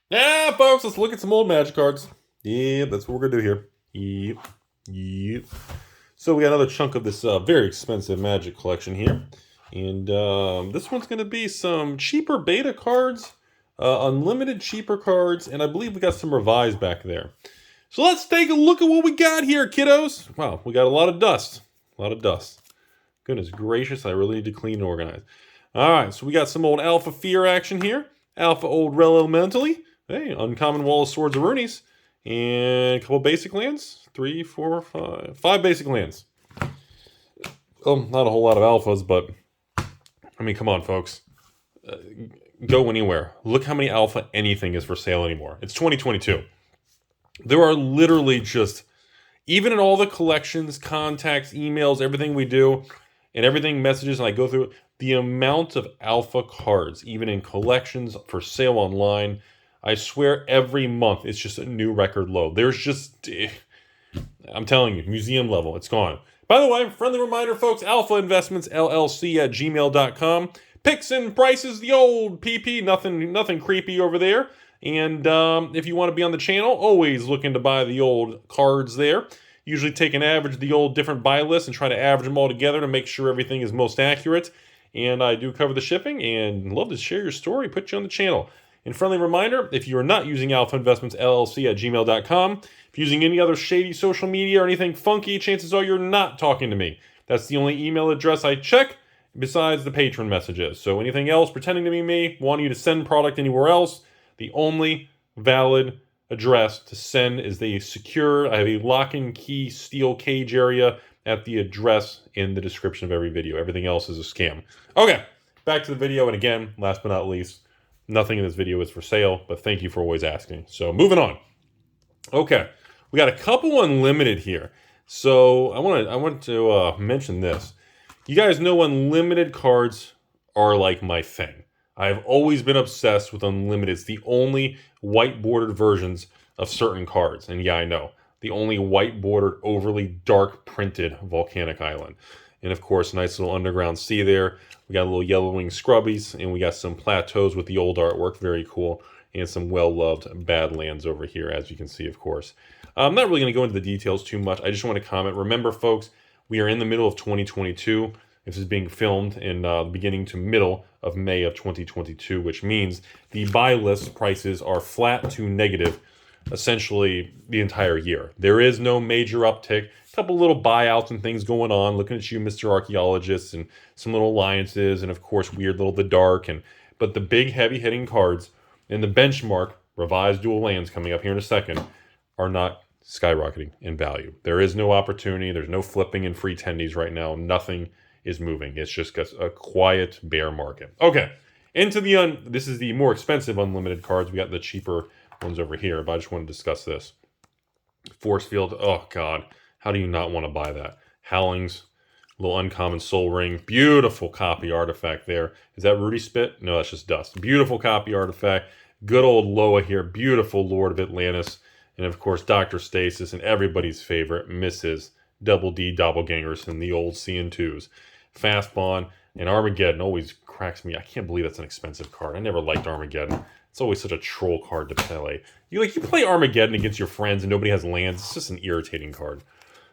Yeah, folks, let's look at some old Magic cards. Yep, that's what we're gonna do here. Yep. So we got another chunk of this very expensive Magic collection here, and this one's gonna be some cheaper beta cards, unlimited cheaper cards, and I believe we got some revised back there. So let's take a look at what we got here, kiddos. Wow, we got a lot of dust. A lot of dust. Goodness gracious, I really need to clean and organize. All right, so we got some old Alpha Fear action here. Alpha Old Rel Elementally. Hey, Uncommon Wall of Swords of Runis. And a couple basic lands. 3, 4, 5. 5 basic lands. Not a whole lot of alphas, but I mean, come on, folks. Go anywhere. Look how many alpha anything is for sale anymore. It's 2022. There are literally just, even in all the collections, contacts, emails, everything we do, and everything messages, and I go through it, the amount of alpha cards, even in collections for sale online, I swear every month it's just a new record low. There's just, I'm telling you, museum level, it's gone. By the way, friendly reminder, folks, AlphainvestmentsLLC at gmail.com. Picks and prices, the old PP, nothing creepy over there. And if you want to be on the channel, always looking to buy the old cards there. Usually take an average of the old different buy lists and try to average them all together to make sure everything is most accurate. And I do cover the shipping and love to share your story, put you on the channel. And friendly reminder, if you are not using AlphainvestmentsLLC at gmail.com, if you're using any other shady social media or anything funky, chances are you're not talking to me. That's the only email address I check besides the patron messages. So anything else pretending to be me, wanting you to send product anywhere else, the only valid address to send is the secure, I have a lock and key steel cage area at the address in the description of every video. Everything else is a scam. Okay, back to the video. And again, last but not least, nothing in this video is for sale, but thank you for always asking. So moving on. Okay, we got a couple unlimited here. So I want to mention this. You guys know unlimited cards are like my thing. I've always been obsessed with unlimited. It's the only white bordered versions of certain cards. And yeah, I know. The only white bordered, overly dark printed volcanic island. And of course, nice little underground sea there. We got a little yellowing scrubbies, and we got some plateaus with the old artwork. Very cool. And some well-loved Badlands over here, as you can see, of course. I'm not really going to go into the details too much. I just want to comment. Remember, folks, we are in the middle of 2022. This is being filmed in the beginning to middle of May of 2022, which means the buy list prices are flat to negative essentially the entire year. There is no major uptick. A couple little buyouts and things going on. Looking at you, Mr. Archaeologist, and some little alliances, and of course, weird little The Dark. But the big heavy hitting cards in the benchmark, revised dual lands coming up here in a second, are not skyrocketing in value. There is no opportunity. There's no flipping in free tendies right now. Nothing is moving. It's just a quiet bear market. Okay, into the this is the more expensive unlimited cards. We got the cheaper ones over here, but I just want to discuss this. Force Field, oh god, how do you not want to buy that? Howlings, little uncommon soul ring, beautiful copy artifact there. Is that Rudy spit? No, that's just dust. Beautiful copy artifact. Good old Loa here, beautiful Lord of Atlantis, and of course Dr. Stasis and everybody's favorite Mrs. Double D Doppelgangers and the old CN2s. Fast Bond and Armageddon always cracks me. I can't believe that's an expensive card. I never liked Armageddon. It's always such a troll card to play. You play Armageddon against your friends and nobody has lands. It's just an irritating card.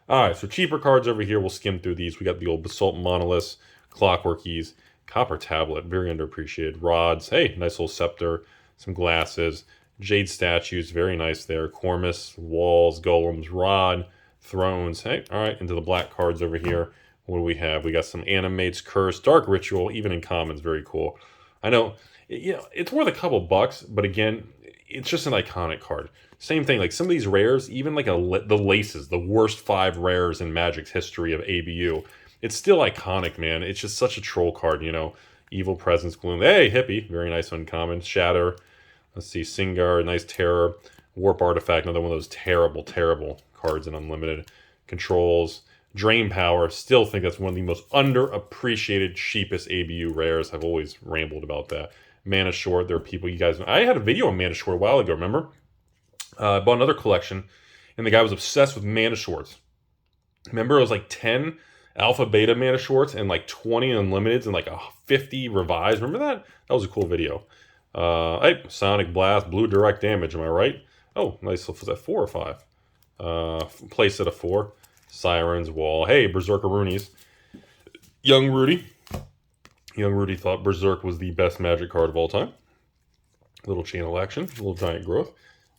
Alright, so cheaper cards over here. We'll skim through these. We got the old Basalt Monoliths, Clockworkies, Copper Tablet, very underappreciated. Rods, hey, nice little Scepter, some glasses, Jade Statues, very nice there. Cormus, Walls, Golems, Rod, Thrones. Hey, alright, into the black cards over here. What do we have? We got some Animates, Curse, Dark Ritual, even in commons, very cool. I know, it's worth a couple bucks, but again, it's just an iconic card. Same thing, like some of these rares, even like the Laces, the worst 5 rares in Magic's history of ABU, it's still iconic, man. It's just such a troll card, Evil Presence, Gloom. Hey, Hippie, very nice uncommon. Shatter, let's see, Singar, nice Terror. Warp Artifact, another one of those terrible, terrible cards in Unlimited. Controls. Drain Power, still think that's one of the most underappreciated, cheapest ABU rares. I've always rambled about that. Mana Short, there are people you guys know. I had a video on Mana Short a while ago, remember? I bought another collection, and the guy was obsessed with Mana Shorts. Remember, it was like 10 Alpha Beta Mana Shorts and like 20 Unlimiteds and like 50 Revised. Remember that? That was a cool video. Hey, Sonic Blast, blue direct damage, am I right? Oh, nice. Was that 4 or 5? Place at a 4. Sirens, Wall. Hey, Berserker Roonies. Young Rudy. Young Rudy thought Berserk was the best Magic card of all time. Little channel action, little giant growth.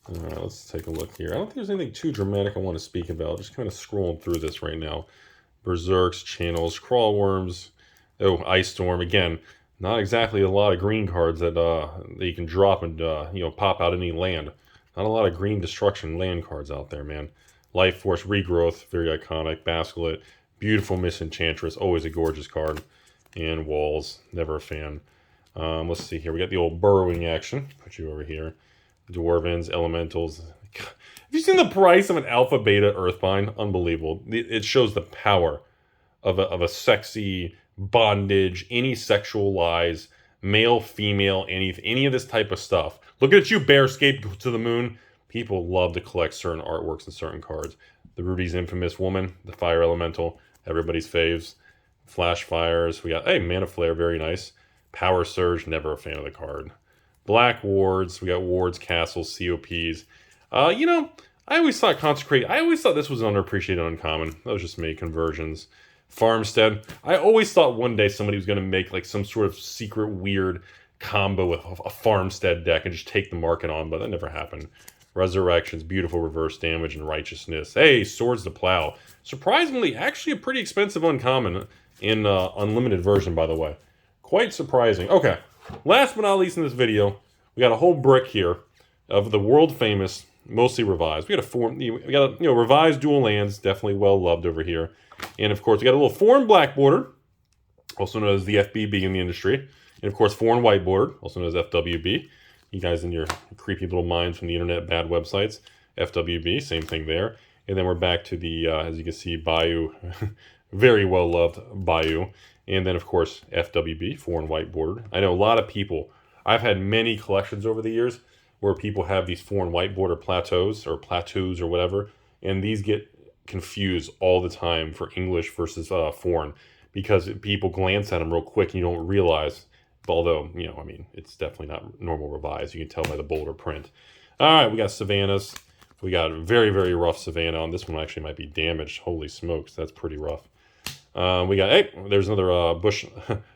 Let's take a look here. I don't think there's anything too dramatic I want to speak about. Just kind of scrolling through this right now. Berserks, channels, crawl worms. Oh, Ice Storm. Again, not exactly a lot of green cards that you can drop and pop out any land. Not a lot of green destruction land cards out there, man. Life Force, Regrowth, very iconic. Basculate, beautiful Misenchantress, always a gorgeous card. And Walls, never a fan. Let's see here. We got the old burrowing action. Put you over here. Dwarvens, Elementals. God. Have you seen the price of an Alpha Beta Earthbind? Unbelievable. It shows the power of a sexy bondage, any sexual lies, male, female, any of this type of stuff. Look at you, Bearscape to the moon. People love to collect certain artworks and certain cards. The Rudy's Infamous Woman, the Fire Elemental, everybody's faves. Flash Fires. We got, hey, Mana Flare, very nice. Power Surge, never a fan of the card. Black Wards. We got Wards, Castles, COPs. I always thought Consecrate. I always thought this was an underappreciated uncommon. That was just me. Conversions. Farmstead. I always thought one day somebody was going to make like some sort of secret weird combo with a Farmstead deck and just take the market on, but that never happened. Resurrections, beautiful reverse damage and righteousness. Hey, Swords to Plow. Surprisingly, actually a pretty expensive uncommon in unlimited version, by the way. Quite surprising. Okay, last but not least in this video, we got a whole brick here of the world famous, mostly revised. We got a revised dual lands, definitely well loved over here. And of course, we got a little foreign black border, also known as the FBB in the industry. And of course, foreign white border, also known as FWB. You guys in your creepy little minds from the internet, bad websites. FWB, same thing there. And then we're back to the, as you can see, Bayou, very well loved Bayou. And then, of course, FWB, foreign white border. I know a lot of people, I've had many collections over the years where people have these foreign white border plateaus or whatever. And these get confused all the time for English versus foreign because people glance at them real quick and you don't realize. Although, it's definitely not normal revised. You can tell by the bolder print. All right, we got Savannahs. We got a very, very rough Savannah. On this one actually might be damaged. Holy smokes, that's pretty rough. We got, hey, there's another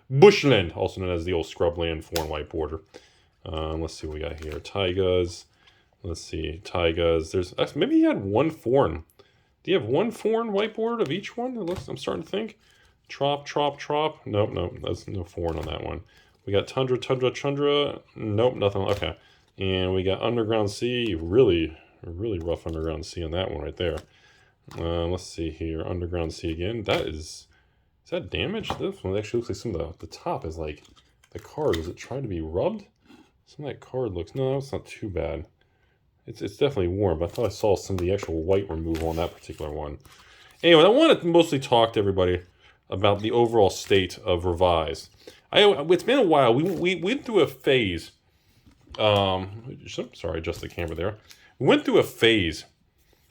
Bushland, also known as the old Scrubland foreign white border. Let's see what we got here. Taigas. Let's see, Taigas. There's maybe he had one foreign. Do you have one foreign white border of each one? I'm starting to think. Trop. Nope, that's no foreign on that one. We got Tundra. Nope, nothing. Okay. And we got Underground Sea. Really rough Underground Sea on that one right there. Let's see here. Underground Sea again. Is that damaged? This one actually looks like some of the top is like the card. Is it trying to be rubbed? Some of that card looks, no, it's not too bad. It's definitely warm, but I thought I saw some of the actual white removal on that particular one. Anyway, I want to mostly talk to everybody about the overall state of revised. It's been a while. We went through a phase. Sorry, adjust the camera there. We went through a phase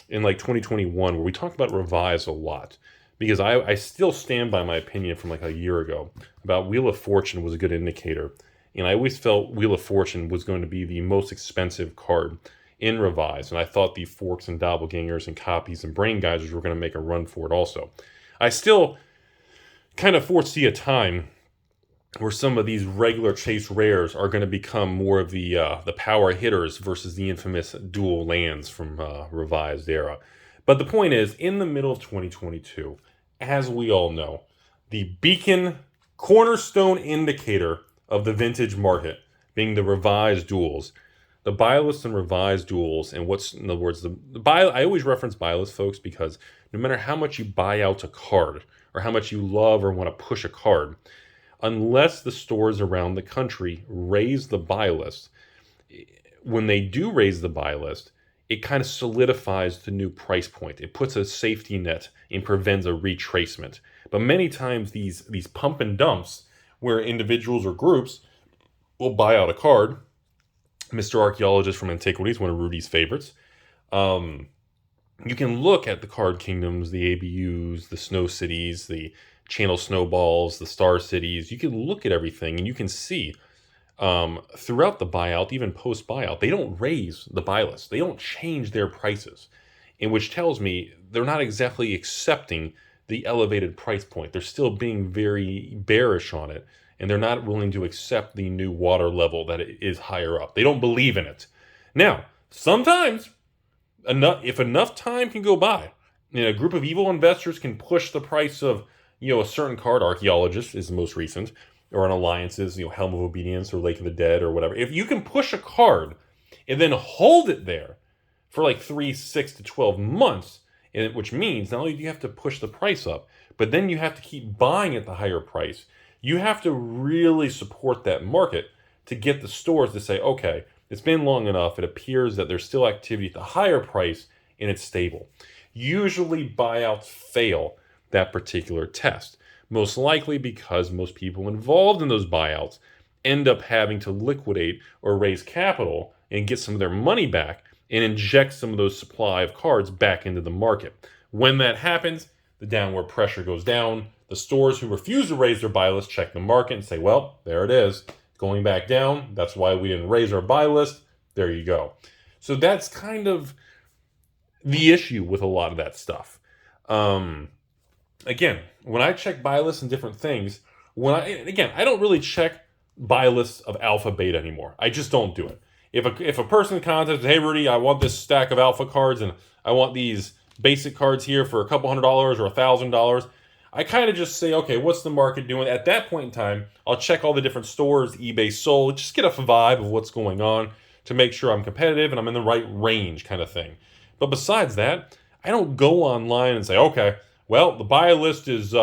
in like 2021 where we talked about revised a lot because I still stand by my opinion from like a year ago about Wheel of Fortune was a good indicator, and I always felt Wheel of Fortune was going to be the most expensive card in revised, and I thought the Forks and Doppelgangers and Copies and Brain Geysers were going to make a run for it also. I still kind of foresee a time where some of these regular chase rares are going to become more of the power hitters versus the infamous dual lands from revised era. But the point is, in the middle of 2022, as we all know, the beacon cornerstone indicator of the vintage market being the revised duels, the Buylist and revised duels, and in other words, I always reference Buylist, folks, because no matter how much you buy out a card or how much you love or want to push a card, unless the stores around the country raise the buy list, when they do raise the buy list, it kind of solidifies the new price point. It puts a safety net and prevents a retracement. But many times these pump and dumps where individuals or groups will buy out a card, Mr. Archaeologist from Antiquities, one of Rudy's favorites, you can look at the Card Kingdoms, the ABUs, the Snow Cities, the Channel Snowballs, the Star Cities. You can look at everything and you can see throughout the buyout, even post-buyout, they don't raise the buy list. They don't change their prices, and which tells me they're not exactly accepting the elevated price point. They're still being very bearish on it, and they're not willing to accept the new water level that is higher up. They don't believe in it. Now, sometimes, if enough time can go by, a group of evil investors can push the price of a certain card. Archaeologist is the most recent, or an Alliance's, Helm of Obedience or Lake of the Dead or whatever. If you can push a card and then hold it there for like 3, 6 to 12 months, which means not only do you have to push the price up, but then you have to keep buying at the higher price. You have to really support that market to get the stores to say, okay, it's been long enough. It appears that there's still activity at the higher price and it's stable. Usually buyouts fail that particular test, most likely because most people involved in those buyouts end up having to liquidate or raise capital and get some of their money back and inject some of those supply of cards back into the market. When that happens, the downward pressure goes down. The stores who refuse to raise their buy list check the market and say, well, there it is, going back down. That's why we didn't raise our buy list. There you go. So that's kind of the issue with a lot of that stuff. Again, when I check buy lists and different things, I don't really check buy lists of alpha beta anymore. I just don't do it. If a person contacts, hey Rudy, I want this stack of alpha cards and I want these basic cards here for a couple $100 or $1,000, I kind of just say, okay, what's the market doing? At that point in time, I'll check all the different stores, eBay, sold, just get a vibe of what's going on to make sure I'm competitive and I'm in the right range kind of thing. But besides that, I don't go online and say, okay, well, the buy list is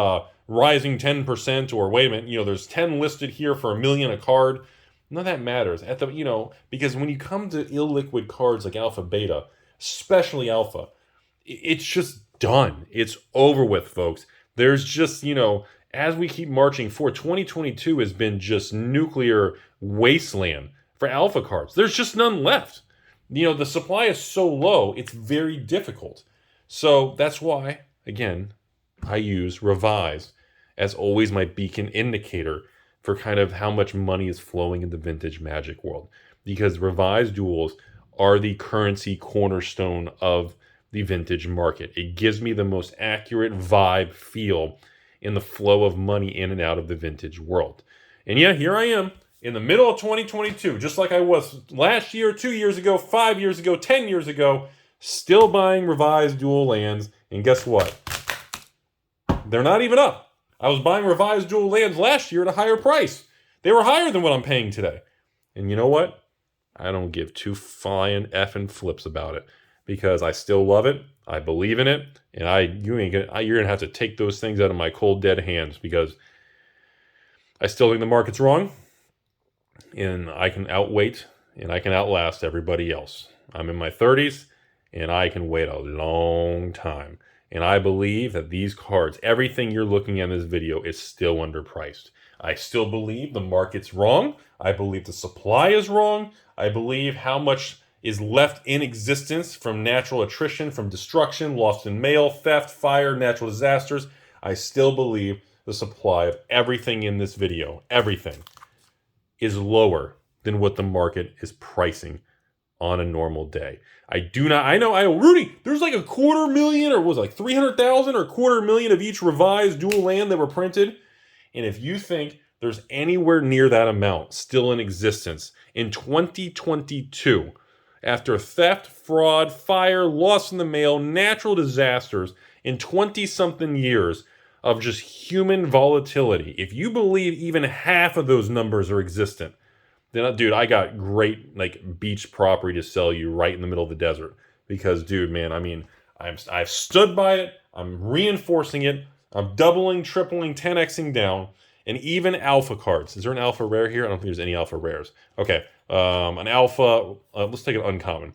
rising 10%, or wait a minute, there's 10 listed here for $1 million a card. None of that matters because when you come to illiquid cards like alpha beta, especially alpha, it's just done. It's over with, folks. There's just, as we keep marching forward, 2022 has been just nuclear wasteland for alpha cards. There's just none left. The supply is so low, it's very difficult. So that's why, again, I use Revise as always my beacon indicator for kind of how much money is flowing in the vintage Magic world. Because Revise duels are the currency cornerstone of the vintage market. It gives me the most accurate vibe feel in the flow of money in and out of the vintage world. And yeah, here I am in the middle of 2022, just like I was last year, 2 years ago, 5 years ago, 10 years ago, still buying Revised dual lands. And guess what? They're not even up. I was buying Revised dual lands last year at a higher price. They were higher than what I'm paying today. And you know what? I don't give two flying effing flips about it because I still love it. I believe in it. And you're going to have to take those things out of my cold, dead hands because I still think the market's wrong. And I can outwait and I can outlast everybody else. I'm in my 30s and I can wait a long time. And I believe that these cards, everything you're looking at in this video is still underpriced. I still believe the market's wrong. I believe the supply is wrong. I believe how much is left in existence from natural attrition, from destruction, lost in mail, theft, fire, natural disasters. I still believe the supply of everything in this video, everything, is lower than what the market is pricing on a normal day. I know, Rudy, there's like 250,000 or was it like 300,000 or 250,000 of each Revised dual land that were printed. And if you think there's anywhere near that amount still in existence in 2022, after theft, fraud, fire, loss in the mail, natural disasters in 20-something years of just human volatility, if you believe even half of those numbers are existent, then, dude, I got great beach property to sell you right in the middle of the desert. Because, dude, man, I mean, I've stood by it. I'm reinforcing it. I'm doubling, tripling, 10xing down. And even alpha cards. Is there an alpha rare here? I don't think there's any alpha rares. Okay, an alpha. Let's take an uncommon.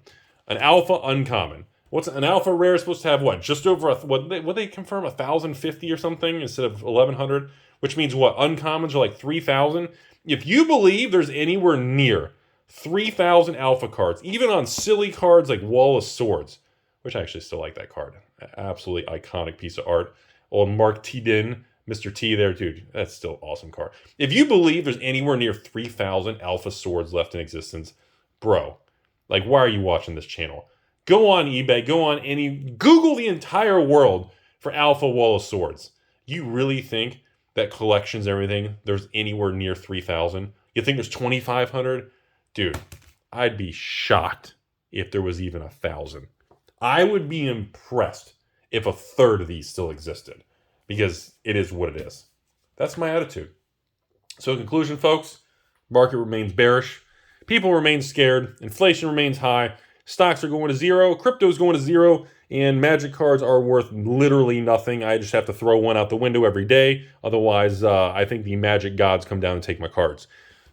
An alpha uncommon. What's an alpha rare supposed to have? What? Just over what they confirm 1,050 or something instead of 1,100, which means what? Uncommons are like 3,000. If you believe there's anywhere near 3,000 alpha cards, even on silly cards like Wall of Swords, which I actually still like that card, absolutely iconic piece of art. Old Mark T. Din Mr. T there, dude, that's still an awesome card. If you believe there's anywhere near 3,000 Alpha swords left in existence, bro, like, why are you watching this channel? Go on eBay, Google the entire world for Alpha Wall of Swords. You really think that collections and everything, there's anywhere near 3,000? You think there's 2,500? Dude, I'd be shocked if there was even 1,000. I would be impressed if a third of these still existed, because it is what it is. That's my attitude. So in conclusion, folks, market remains bearish. People remain scared. Inflation remains high. Stocks are going to zero. Crypto's going to zero. And magic cards are worth literally nothing. I just have to throw one out the window every day. Otherwise, I think the magic gods come down and take my cards.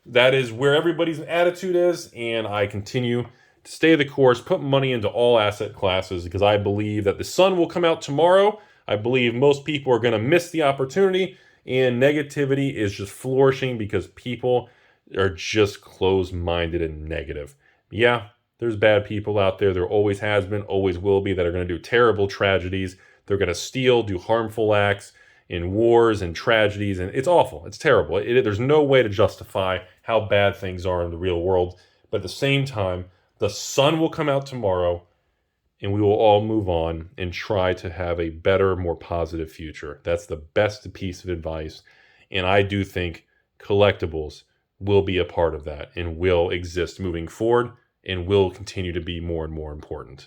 That is where everybody's attitude is. And I continue to stay the course, put money into all asset classes, because I believe that the sun will come out tomorrow. I believe most people are going to miss the opportunity. And negativity is just flourishing because people are just closed-minded and negative. Yeah, there's bad people out there. There always has been, always will be, that are going to do terrible tragedies. They're going to steal, do harmful acts in wars and tragedies, and it's awful. It's terrible. There's no way to justify how bad things are in the real world. But at the same time, the sun will come out tomorrow, and we will all move on and try to have a better, more positive future. That's the best piece of advice. And I do think collectibles will be a part of that and will exist moving forward and will continue to be more and more important.